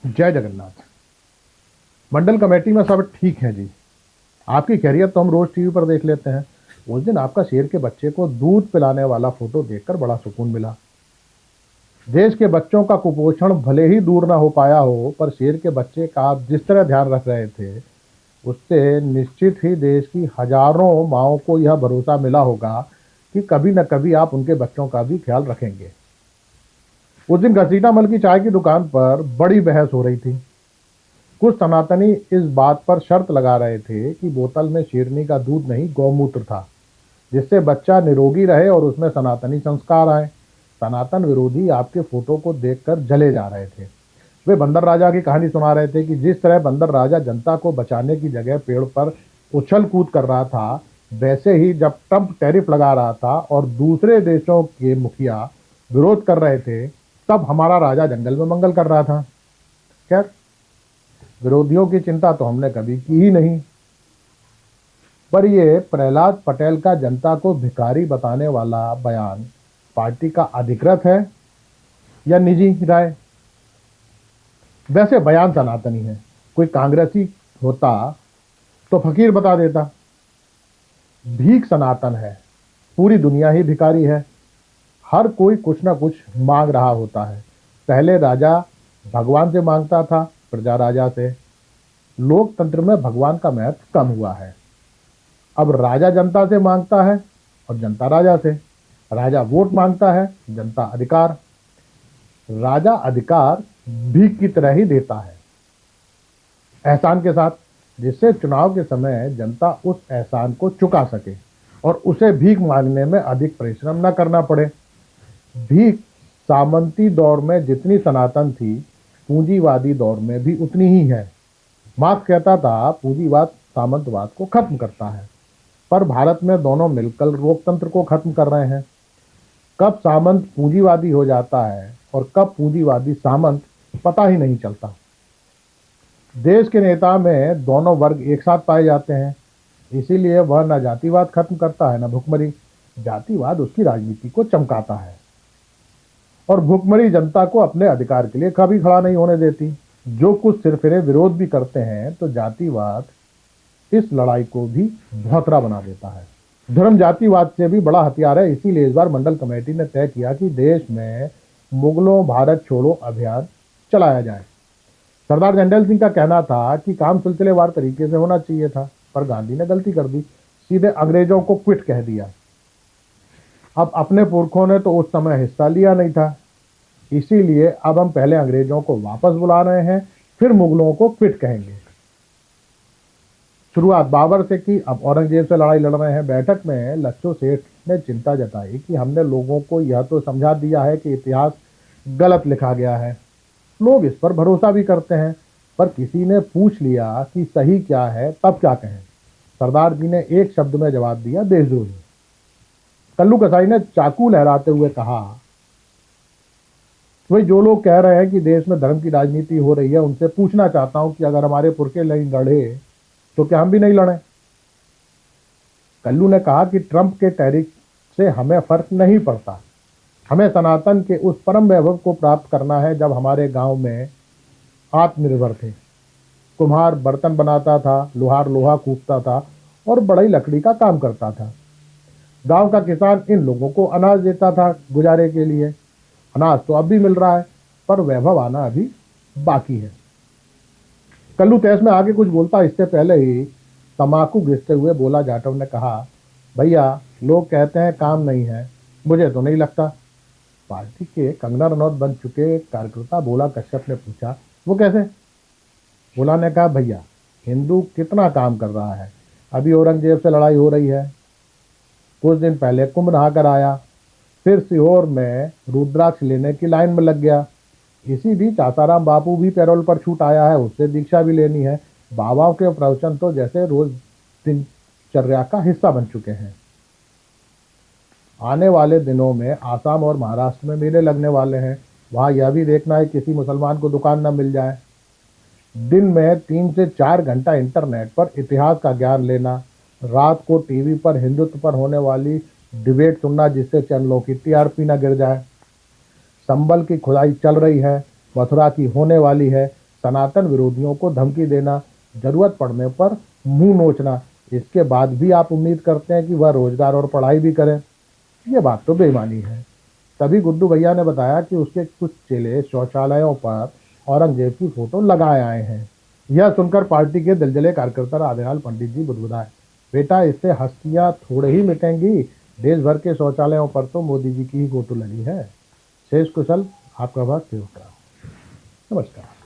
जय जगन्नाथ। मंडल कमेटी में सब ठीक है जी। आपकी खैरियत तो हम रोज टीवी पर देख लेते हैं। उस दिन आपका शेर के बच्चे को दूध पिलाने वाला फोटो देखकर बड़ा सुकून मिला। देश के बच्चों का कुपोषण भले ही दूर ना हो पाया हो, पर शेर के बच्चे का आप जिस तरह ध्यान रख रहे थे, उससे निश्चित ही देश की हजारों माओं को यह भरोसा मिला होगा कि कभी न कभी आप उनके बच्चों का भी ख्याल रखेंगे। उस दिन घसीटा मल की चाय की दुकान पर बड़ी बहस हो रही थी। कुछ सनातनी इस बात पर शर्त लगा रहे थे कि बोतल में शेरनी का दूध नहीं, गौमूत्र था, जिससे बच्चा निरोगी रहे और उसमें सनातनी संस्कार आए। सनातन विरोधी आपके फोटो को देखकर जले जा रहे थे। वे बंदर राजा की कहानी सुना रहे थे कि जिस तरह बंदर राजा जनता को बचाने की जगह पेड़ पर उछल कूद कर रहा था, वैसे ही जब ट्रंप टैरिफ लगा रहा था और दूसरे देशों के मुखिया विरोध कर रहे थे, तब हमारा राजा जंगल में मंगल कर रहा था। खैर, विरोधियों की चिंता तो हमने कभी की ही नहीं। पर ये प्रहलाद पटेल का जनता को भिखारी बताने वाला बयान पार्टी का अधिकृत है या निजी राय? वैसे बयान सनातनी है। कोई कांग्रेसी होता तो फकीर बता देता। भीख सनातन है। पूरी दुनिया ही भिखारी है। हर कोई कुछ ना कुछ मांग रहा होता है। पहले राजा भगवान से मांगता था, प्रजा राजा से। लोकतंत्र में भगवान का महत्व कम हुआ है। अब राजा जनता से मांगता है और जनता राजा से। राजा वोट मांगता है, जनता अधिकार। राजा अधिकार भीख की तरह ही देता है, एहसान के साथ, जिससे चुनाव के समय जनता उस एहसान को चुका सके और उसे भीख मांगने में अधिक परिश्रम न करना पड़े। भीख सामंती दौर में जितनी सनातन थी, पूंजीवादी दौर में भी उतनी ही है। मार्क्स कहता था पूंजीवाद सामंतवाद को खत्म करता है, पर भारत में दोनों मिलकर लोकतंत्र को खत्म कर रहे हैं। कब सामंत पूंजीवादी हो जाता है और कब पूंजीवादी सामंत, पता ही नहीं चलता। देश के नेता में दोनों वर्ग एक साथ पाए जाते हैं, इसीलिए वह न जातिवाद खत्म करता है न भुखमरी। जातिवाद उसकी राजनीति को चमकाता है और भुखमरी जनता को अपने अधिकार के लिए कभी खड़ा नहीं होने देती। जो कुछ सिरफिरे विरोध भी करते हैं तो जातिवाद इस लड़ाई को भी भौतरा बना देता है। धर्म जातिवाद से भी बड़ा हथियार है। इसीलिए इस बार मंडल कमेटी ने तय किया कि देश में मुगलों भारत छोड़ो अभियान चलाया जाए। सरदार जंडेल सिंह का कहना था कि काम सिलसिलेवार तरीके से होना चाहिए था, पर गांधी ने गलती कर दी, सीधे अंग्रेजों को क्विट कह दिया। अब अपने पुरखों ने तो उस समय हिस्सा लिया नहीं था, इसीलिए अब हम पहले अंग्रेजों को वापस बुला रहे हैं, फिर मुगलों को क्विट कहेंगे। शुरुआत बाबर से की, अब औरंगजेब से लड़ाई लड़ रहे हैं। बैठक में लच्छू सेठ ने चिंता जताई कि हमने लोगों को यह तो समझा दिया है कि इतिहास गलत लिखा गया है। लोग इस पर भरोसा भी करते हैं, पर किसी ने पूछ लिया कि सही क्या है, तब क्या कहें? सरदार जी ने एक शब्द में जवाब दिया, देशद्रोही। कल्लू कसाई ने चाकू लहराते हुए कहा, वही जो लोग कह रहे हैं कि देश में धर्म की राजनीति हो रही है, उनसे पूछना चाहता हूं कि अगर हमारे पुरखे नहीं लड़े तो क्या हम भी नहीं लड़े? कल्लू ने कहा कि ट्रंप के टैरिफ से हमें फर्क नहीं पड़ता। हमें सनातन के उस परम वैभव को प्राप्त करना है जब हमारे गांव में आत्मनिर्भर थे। कुम्हार बर्तन बनाता था, लोहार लोहा कूटता था और बढ़ई लकड़ी का काम करता था। गांव का किसान इन लोगों को अनाज देता था गुजारे के लिए। अनाज तो अब भी मिल रहा है, पर वैभव आना अभी बाकी है। कल्लू तहस में आगे कुछ बोलता, इससे पहले ही तमाकू घिसते हुए बोला जाटव ने कहा, भैया लोग कहते हैं काम नहीं है, मुझे तो नहीं लगता। पार्टी के कंगना रनौत बन चुके कार्यकर्ता भोला कश्यप ने पूछा, वो कैसे? भोला ने कहा, भैया हिंदू कितना काम कर रहा है, अभी औरंगजेब से लड़ाई हो रही है, कुछ दिन पहले कुंभ नहाकर आया, फिर सीहोर में रुद्राक्ष लेने की लाइन में लग गया। इसी बीच आसाराम बापू भी पैरोल पर छूट आया है, उससे दीक्षा भी लेनी है। बाबाओं के प्रवचन तो जैसे रोज दिनचर्या का हिस्सा बन चुके हैं। आने वाले दिनों में आसाम और महाराष्ट्र में मेले लगने वाले हैं। वहां यह भी देखना है किसी मुसलमान को दुकान न मिल जाए। दिन में 3 से 4 घंटा इंटरनेट पर इतिहास का ज्ञान लेना, रात को टीवी पर हिंदुत्व पर होने वाली डिबेट सुनना जिससे चैनलों की टीआरपी न गिर जाए। संबल की खुदाई चल रही है, मथुरा की होने वाली है, सनातन विरोधियों को धमकी देना, जरूरत पड़ने पर मुंह नोचना, इसके बाद भी आप उम्मीद करते हैं कि वह रोजगार और पढ़ाई भी करें। ये बात तो बेईमानी है। तभी गुड्डू भैया ने बताया कि उसके कुछ चेले शौचालयों पर औरंगजेब की फोटो लगाए आए हैं। यह सुनकर पार्टी के दिलजले कार्यकर्ता राधेलाल पंडित जी बुदबुदाए, बेटा इससे हस्तियां थोड़े ही मिटेंगी, देश भर के शौचालयों पर तो मोदी जी की ही फोटो लगी है। शेष कुशल आपका बात सेवक। नमस्कार।